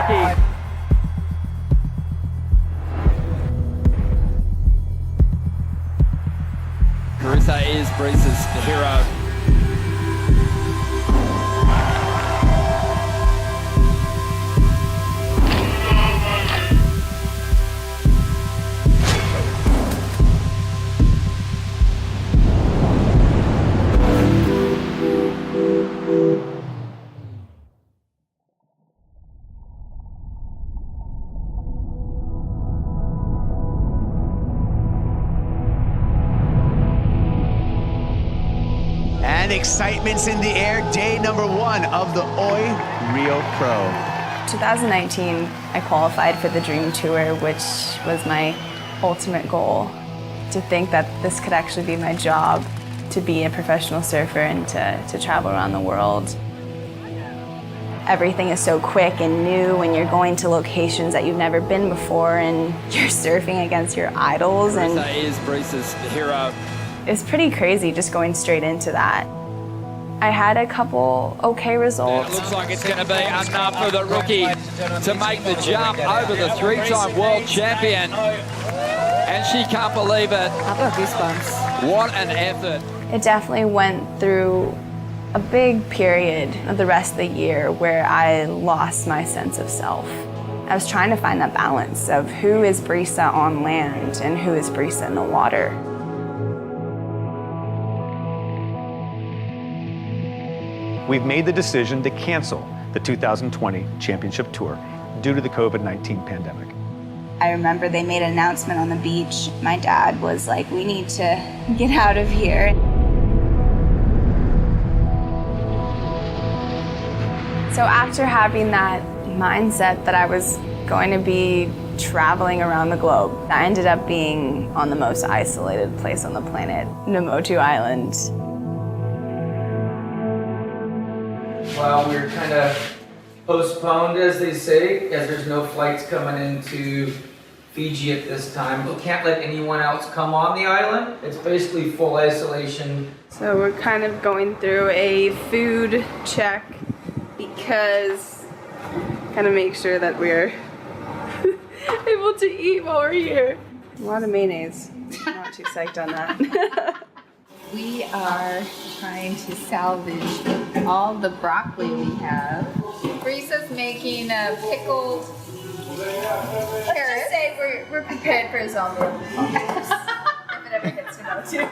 rookie. Carissa is Breeze's hero. And excitement's in the air, day number 1 of the Oi Rio Pro. 2019, I qualified for the Dream Tour, which was my ultimate goal. To think that this could actually be my job, to be a professional surfer and to travel around the world. Everything is so quick and new when you're going to locations that you've never been before and you're surfing against your idols. And Carissa is Breeze's hero. it's pretty crazy just going straight into that. I had a couple okay results. It looks like it's going to be enough for the rookie to make the jump over the 3-time world champion. And she can't believe it. I've got goosebumps. What an effort. It definitely went through a big period of the rest of the year where I lost my sense of self. I was trying to find that balance of who is Brisa on land and who is Brisa in the water. We've made the decision to cancel the 2020 Championship Tour due to the COVID-19 pandemic. I remember they made an announcement on the beach. My dad was like, we need to get out of here. So after having that mindset that I was going to be traveling around the globe, I ended up being on the most isolated place on the planet, Namotu Island. Well, we're kind of postponed, as they say, as there's no flights coming into Fiji at this time. We can't let anyone else come on the island. It's basically full isolation. So we're kind of going through a food check because kind of make sure that we're able to eat while we're here. A lot of mayonnaise. I'm not too psyched on that. We are trying to salvage all the broccoli we have. Brisa's making a pickled carrot. Just say we're prepared for a zombie apocalypse if it ever gets to know too.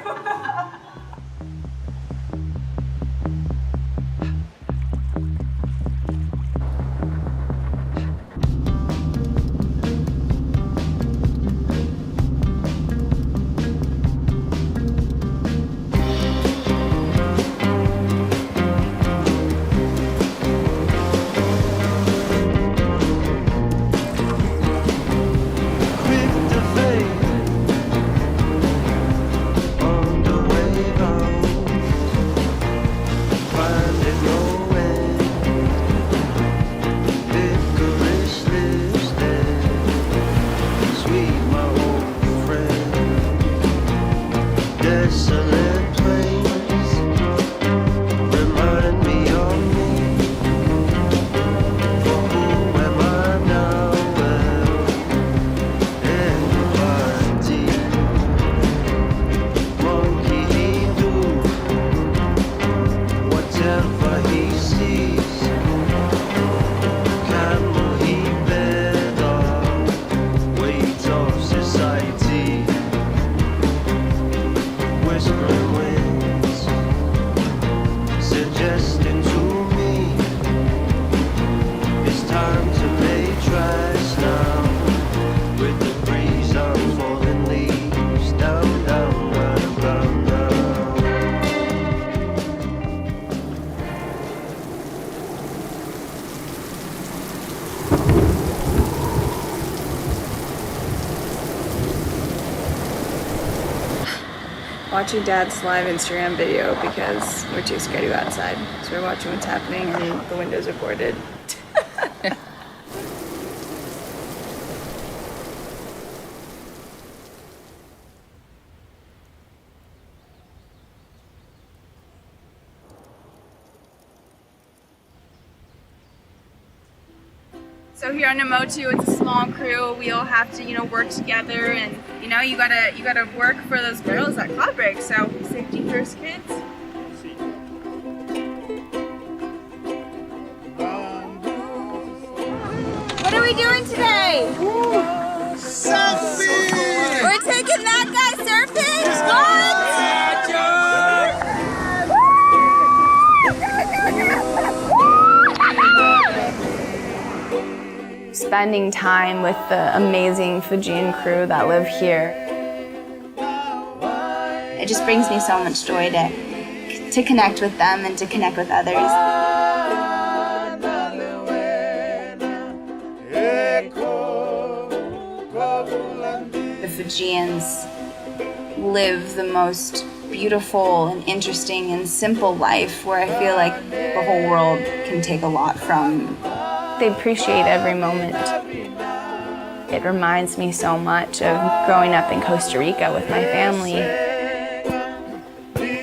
Watching Dad's live Instagram video because we're too scared to go outside. So we're watching what's happening and the windows are boarded. So here on Namotu, it's a small crew. We all have to, work together, and you gotta work for those girls at Cloud Break. So safety first, kids. What are we doing today? Surfing! We're taking that guy surfing. Spending time with the amazing Fijian crew that live here. It just brings me so much joy to connect with them and to connect with others. The Fijians live the most beautiful and interesting and simple life where I feel like the whole world can take a lot from. They appreciate every moment. It reminds me so much of growing up in Costa Rica with my family.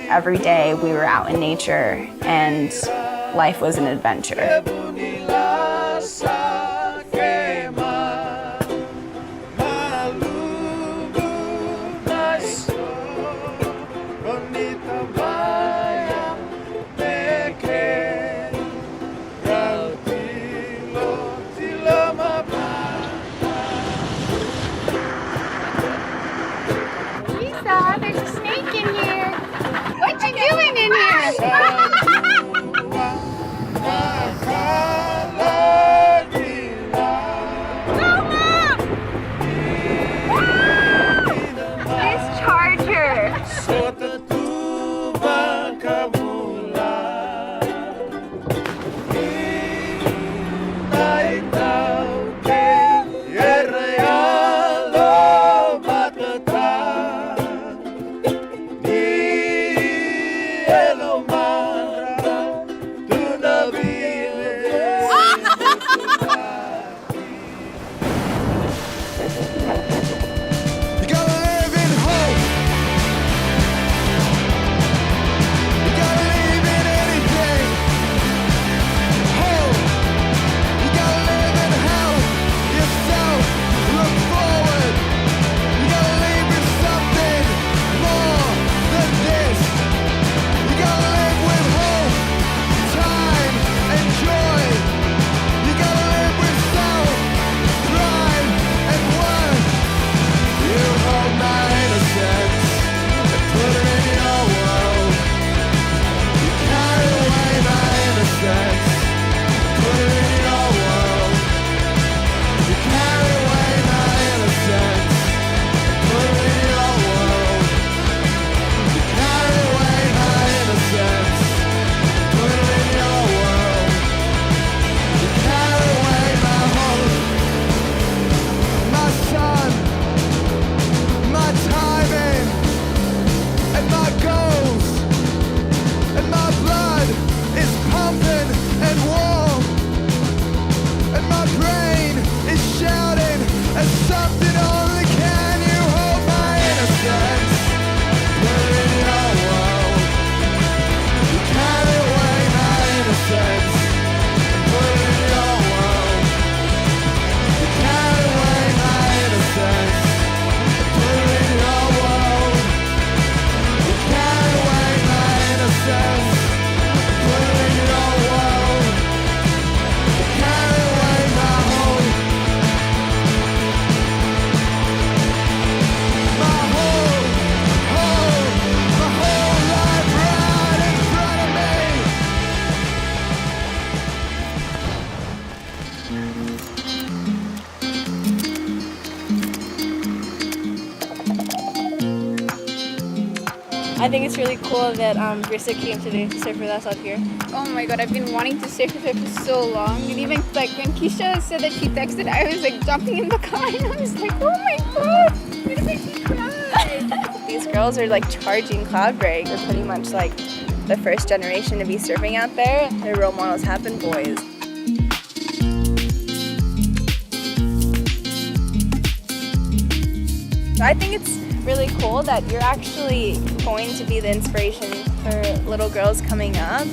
Every day we were out in nature and life was an adventure. There's a snake in here. What you doing in here? No, Mom! This charger. I think it's really cool that Brisa came today to surf with us out here. Oh my god, I've been wanting to surf with her for so long. And even when Keisha said that she texted, I was jumping in the car and I was like, oh my god, I'm gonna make me cry. These girls are charging Cloud Break. They're pretty much the first generation to be surfing out there. Their role models have been boys. So I think it's really cool that you're actually going to be the inspiration for little girls coming up.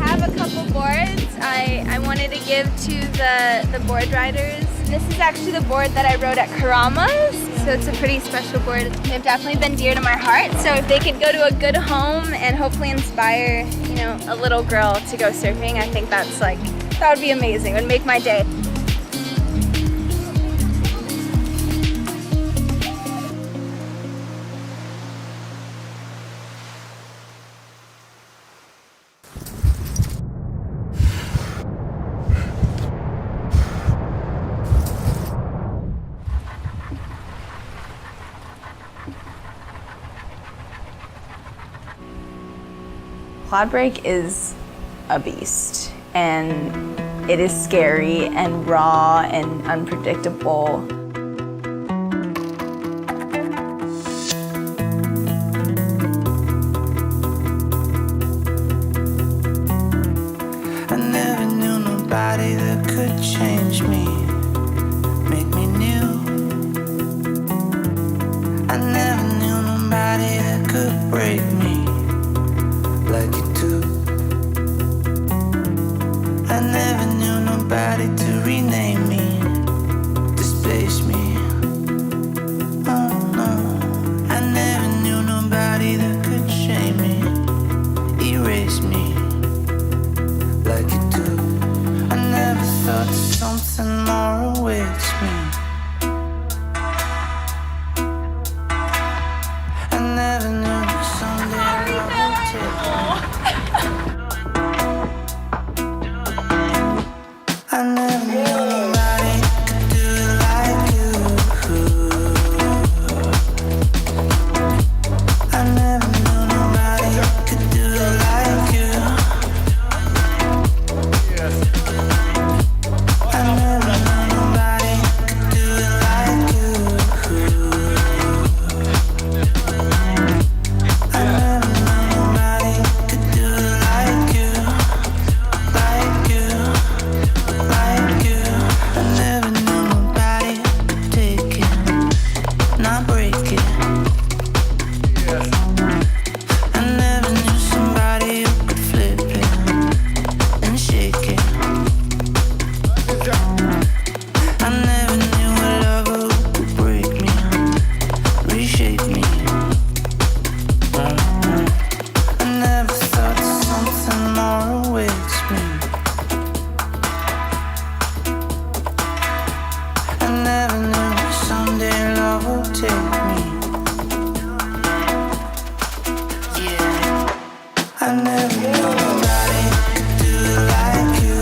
I have a couple boards I wanted to give to the board riders. This is actually the board that I rode at Karama's, so it's a pretty special board. They've definitely been dear to my heart, so if they could go to a good home and hopefully inspire, you know, a little girl to go surfing, I think that's like, that would be amazing. It would make my day. Cloudbreak is a beast, and it is scary and raw and unpredictable. I never knew nobody that could change me, make me new. I never knew nobody that could break me like you do. I never knew nobody to rename me, displace me. Oh no, I never knew nobody that could shame me, erase me like you do. I never thought something more awaits me. I never knew that someday I would take. I never knew nobody could do it like you. I never knew nobody could do it like you. I never knew nobody could do it like you. I never knew nobody could do it like you, like you, like you. I never knew nobody could take it, not break it. I never knew somebody who could flip it and shake it. I never knew a lover who could break me, reshape me. I never thought something more awaits me. I never knew someday love will take me. Yeah. I never knew nobody could do it like you.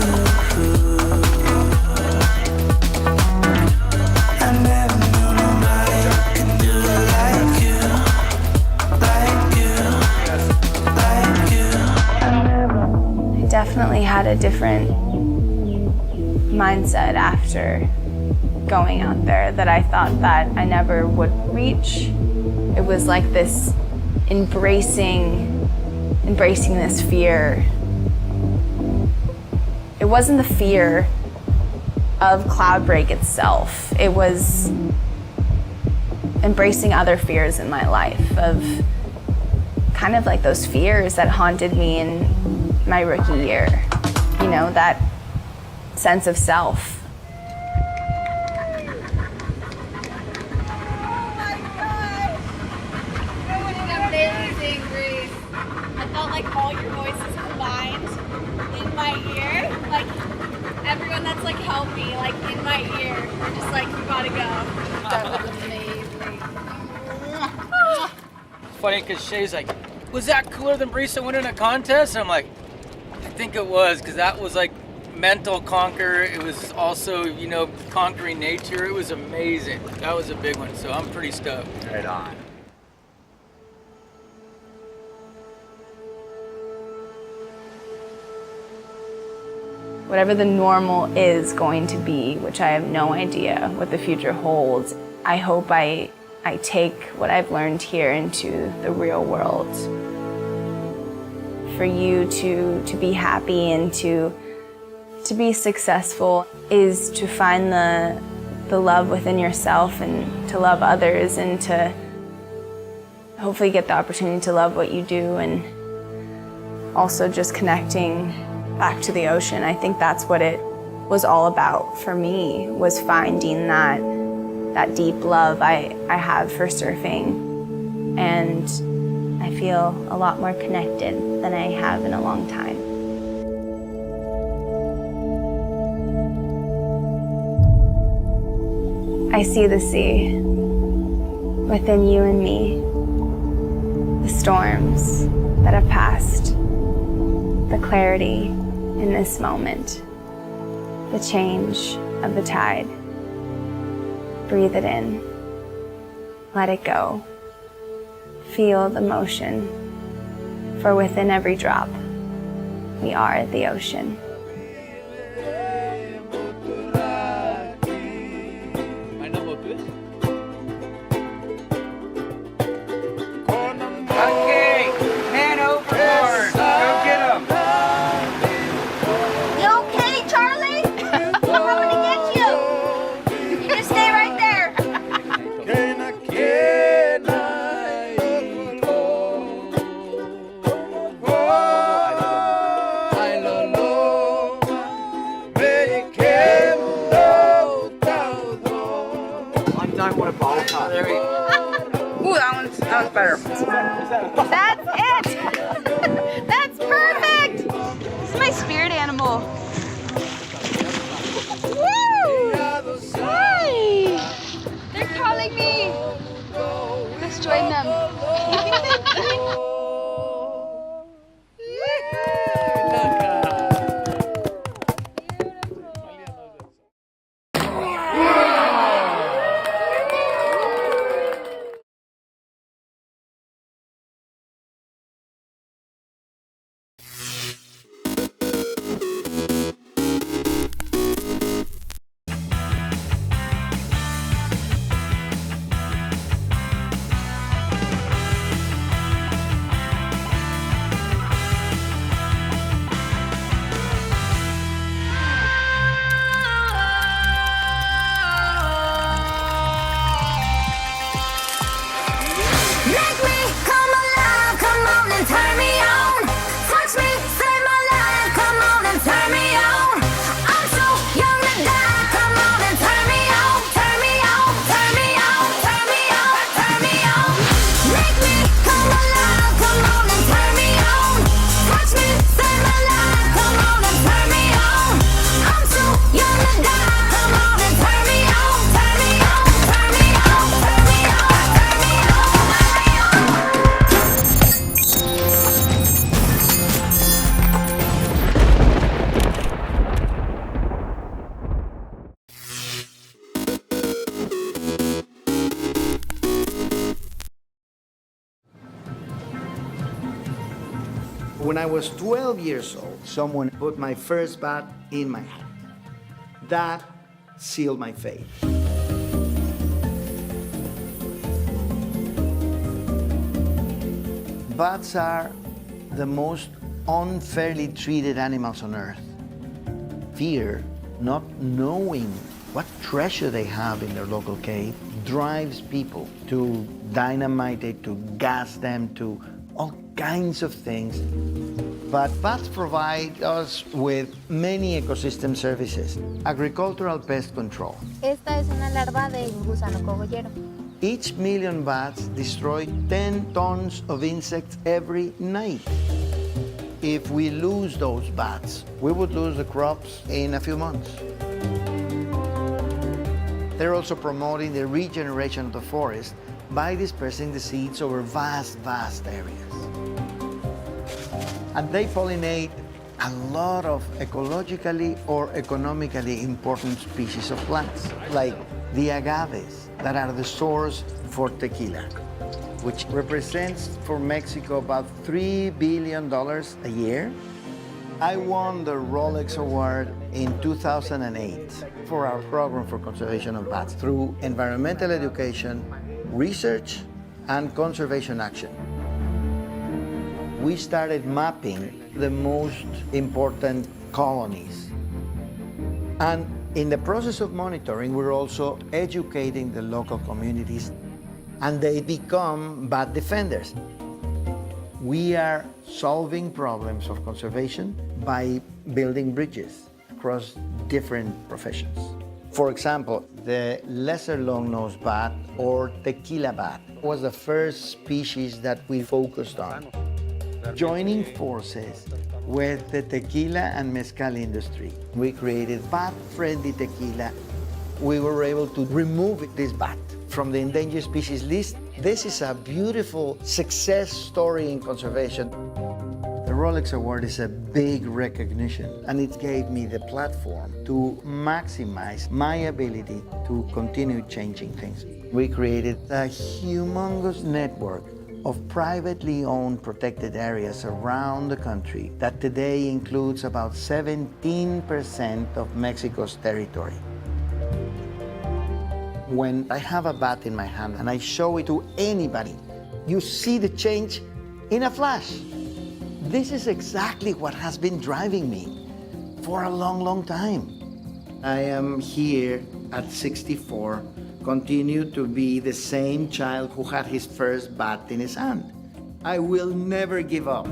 I never knew nobody could do it like you, like you, like you. I never. I definitely had a different mindset after going out there that I thought that I never would reach. It was like this embracing this fear. It wasn't the fear of Cloudbreak itself. It was embracing other fears in my life, of kind of like those fears that haunted me in my rookie year. You know, that sense of self. Amazing, Grace. I felt like all your voices combined in my ear. Like everyone that's like helped me, like in my ear, we're just like, you gotta go. That was amazing. It's funny because Shay's like, was that cooler than Brisa winning a contest? And I'm like, I think it was, because that was like mental conquer. It was also, you know, conquering nature. It was amazing. That was a big one, so I'm pretty stoked. Right on. Whatever the normal is going to be, which I have no idea what the future holds, I hope I take what I've learned here into the real world. For you to be happy and to be successful is to find the love within yourself and to love others and to hopefully get the opportunity to love what you do, and also just connecting back to the ocean. I think that's what it was all about for me, was finding that deep love I have for surfing. And I feel a lot more connected than I have in a long time. I see the sea within you and me, the storms that have passed, the clarity in this moment, the change of the tide. Breathe it in, let it go. Feel the motion, for within every drop, we are the ocean. Okay, man overboard. Go get him. You okay, Charlie? I'm coming to get you. You just stay right there. Ooh, that one's better. That's it. That's perfect. This is my spirit animal. Woo! Hi. They're calling me. Let's join them. When I was 12 years old, someone put my first bat in my hand. That sealed my fate. Bats are the most unfairly treated animals on Earth. Fear, not knowing what treasure they have in their local cave, drives people to dynamite it, to gas them, to all kinds of things. But bats provide us with many ecosystem services. Agricultural pest control. Esta es una larva de gusano cogollero. Each million bats destroy 10 tons of insects every night. If we lose those bats, we would lose the crops in a few months. They're also promoting the regeneration of the forest by dispersing the seeds over vast, vast areas. And they pollinate a lot of ecologically or economically important species of plants, like the agaves, that are the source for tequila, which represents for Mexico about $3 billion a year. I won the Rolex Award in 2008 for our program for conservation of bats through environmental education, research, and conservation action. We started mapping the most important colonies. And in the process of monitoring, we're also educating the local communities, and they become bat defenders. We are solving problems of conservation by building bridges across different professions. For example, the lesser long-nosed bat or tequila bat was the first species that we focused on. Joining forces with the tequila and mezcal industry, we created bat-friendly tequila. We were able to remove this bat from the endangered species list. This is a beautiful success story in conservation. The Rolex Award is a big recognition, and it gave me the platform to maximize my ability to continue changing things. We created a humongous network of privately owned protected areas around the country that today includes about 17% of Mexico's territory. When I have a bat in my hand and I show it to anybody, you see the change in a flash. This is exactly what has been driving me for a long, long time. I am here at 64, continue to be the same child who had his first bat in his hand. I will never give up.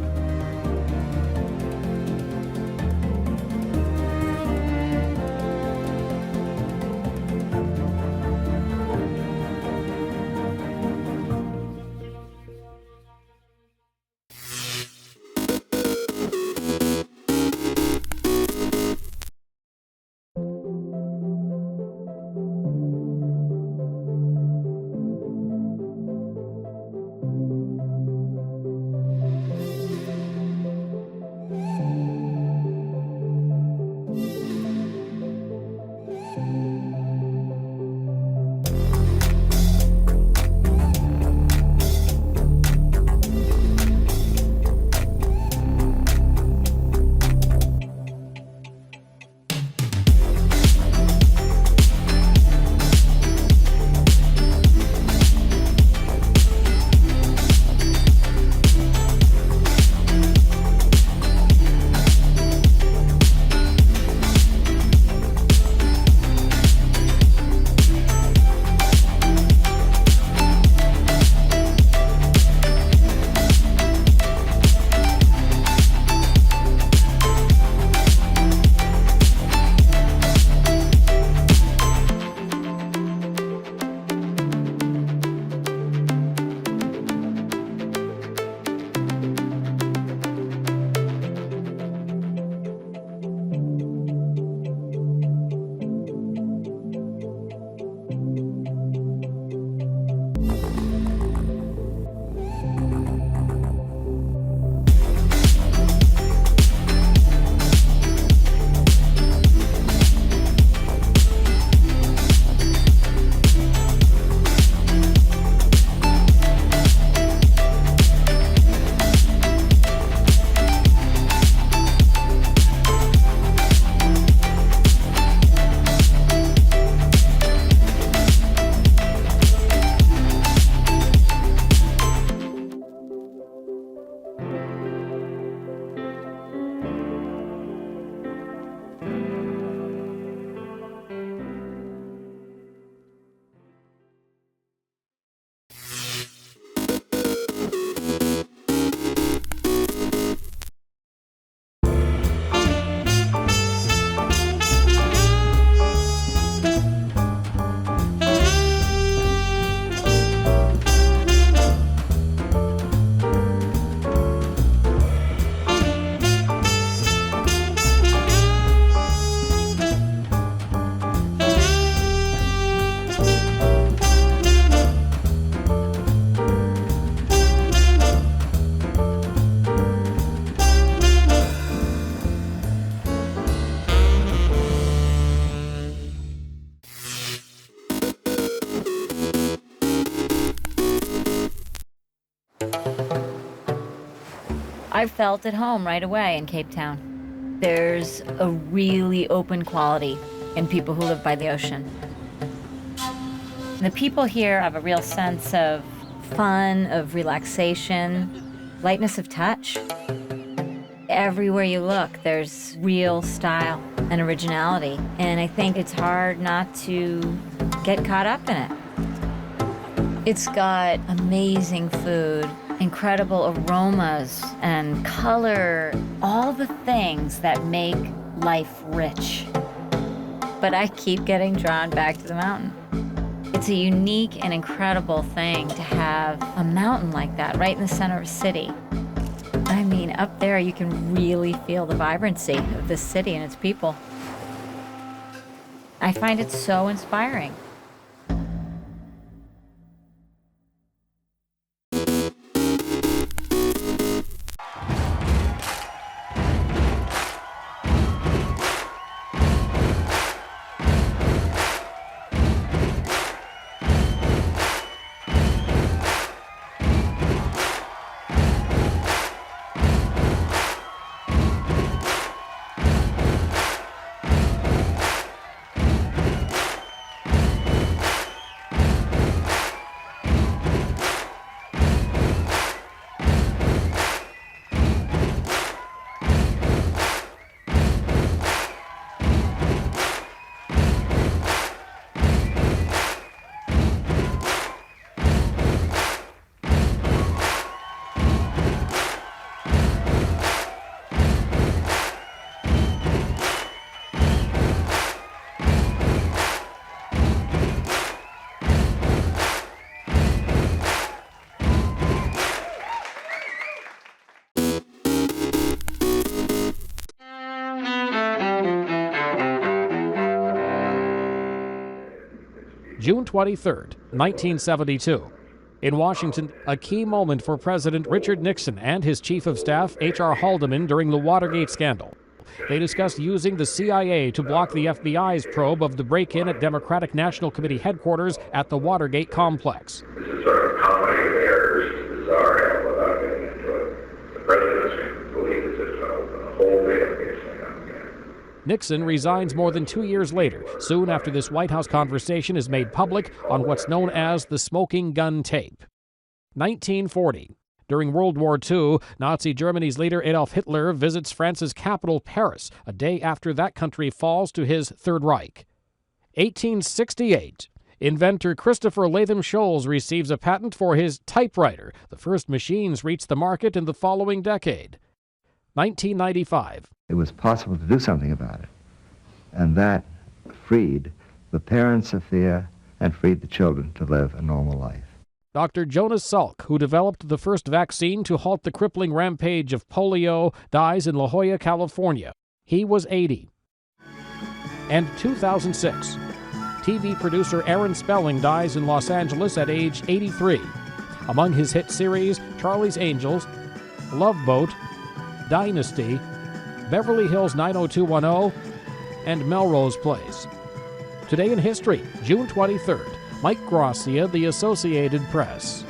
I felt at home right away in Cape Town. There's a really open quality in people who live by the ocean. The people here have a real sense of fun, of relaxation, lightness of touch. Everywhere you look, there's real style and originality, and I think it's hard not to get caught up in it. It's got amazing food, incredible aromas and color, all the things that make life rich. But I keep getting drawn back to the mountain. It's a unique and incredible thing to have a mountain like that right in the center of a city. I mean, up there you can really feel the vibrancy of this city and its people. I find it so inspiring. June 23, 1972. In Washington, a key moment for President Richard Nixon and his Chief of Staff, H.R. Haldeman, during the Watergate scandal. They discussed using the CIA to block the FBI's probe of the break-in at Democratic National Committee headquarters at the Watergate complex. This is sort of a comedy of errors, bizarre and without getting into it. The president believes it's just going to open the whole database thing up again. Nixon resigns more than 2 years later, soon after this White House conversation is made public on what's known as the smoking gun tape. 1940. During World War II, Nazi Germany's leader Adolf Hitler visits France's capital, Paris, a day after that country falls to his Third Reich. 1868. Inventor Christopher Latham Scholes receives a patent for his typewriter. The first machines reach the market in the following decade. 1995. It was possible to do something about it, and that freed the parents of fear and freed the children to live a normal life. Dr. Jonas Salk, who developed the first vaccine to halt the crippling rampage of polio, dies in La Jolla, California. He was 80. And 2006. TV producer Aaron Spelling dies in Los Angeles at age 83. Among his hit series, Charlie's Angels, Love Boat, Dynasty, Beverly Hills 90210, and Melrose Place. Today in history, June 23rd, Mike Gracia, The Associated Press.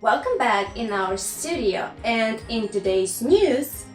Welcome back in our studio, and in today's news,